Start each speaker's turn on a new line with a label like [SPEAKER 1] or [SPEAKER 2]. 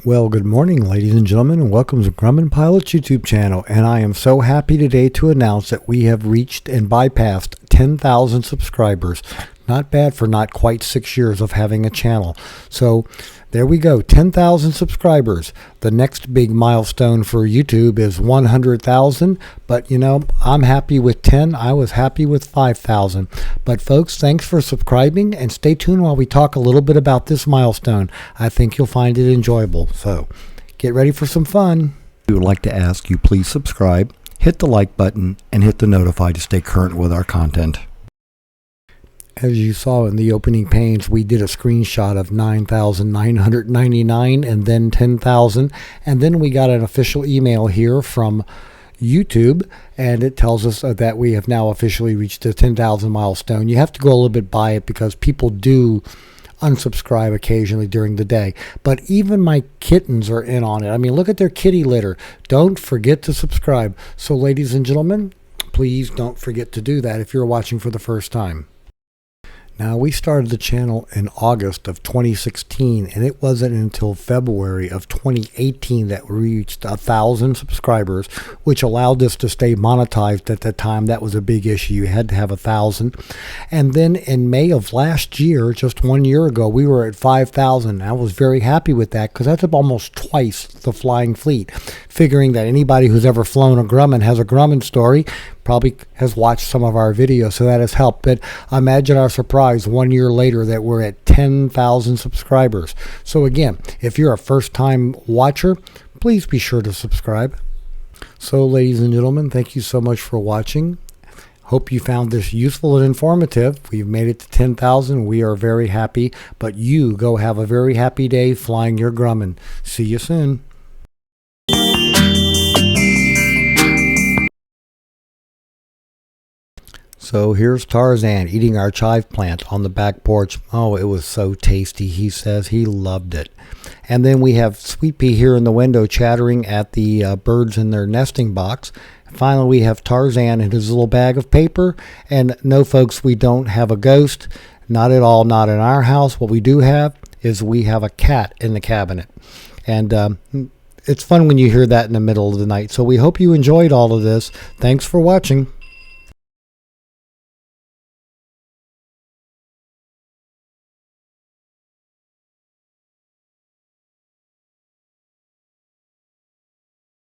[SPEAKER 1] Well, good morning, ladies and gentlemen, and welcome to Grumman Pilot's YouTube channel. And I am so happy today to announce that we have reached and bypassed 10,000 subscribers. Not bad for not quite 6 years of having a channel. So there we go, 10,000 subscribers. The next big milestone for YouTube is 100,000. But you know, I'm happy with 10. I was happy with 5,000. But folks, thanks for subscribing, and stay tuned while we talk a little bit about this milestone. I think you'll find it enjoyable. So get ready for some fun. We would like to ask you please subscribe, hit the like button, and hit the notify to stay current with our content. As you saw in the opening pages, we did a screenshot of 9,999 and then 10,000. And then we got an official email here from YouTube, and it tells us that we have now officially reached the 10,000 milestone. You have to go a little bit by it because people do unsubscribe occasionally during the day. But even my kittens are in on it. I mean, look at their kitty litter. Don't forget to subscribe. So ladies and gentlemen, please don't forget to do that if you're watching for the first time. Now, we started the channel in August of 2016, and it wasn't until February of 2018 that we reached 1,000 subscribers, which allowed us to stay monetized at that time. That was a big issue. You had to have 1,000. And then in May of last year, just 1 year ago, we were at 5,000. I was very happy with that because that's almost twice the flying fleet. Figuring that anybody who's ever flown a Grumman has a Grumman story, probably has watched some of our videos, so that has helped. But imagine our surprise 1 year later that we're at 10,000 subscribers. So again, if you're a first-time watcher, please be sure to subscribe. So ladies and gentlemen, thank you so much for watching. Hope you found this useful and informative. We've made it to 10,000. We are very happy. But you go have a very happy day flying your Grumman. See you soon. So here's Tarzan eating our chive plant on the back porch. Oh, it was so tasty. He says he loved it. And then we have Sweet Pea here in the window chattering at the birds in their nesting box. Finally, we have Tarzan in his little bag of paper. And no, folks, we don't have a ghost. Not at all, not in our house. What we do have is we have a cat in the cabinet. And it's fun when you hear that in the middle of the night. So we hope you enjoyed all of this. Thanks for watching.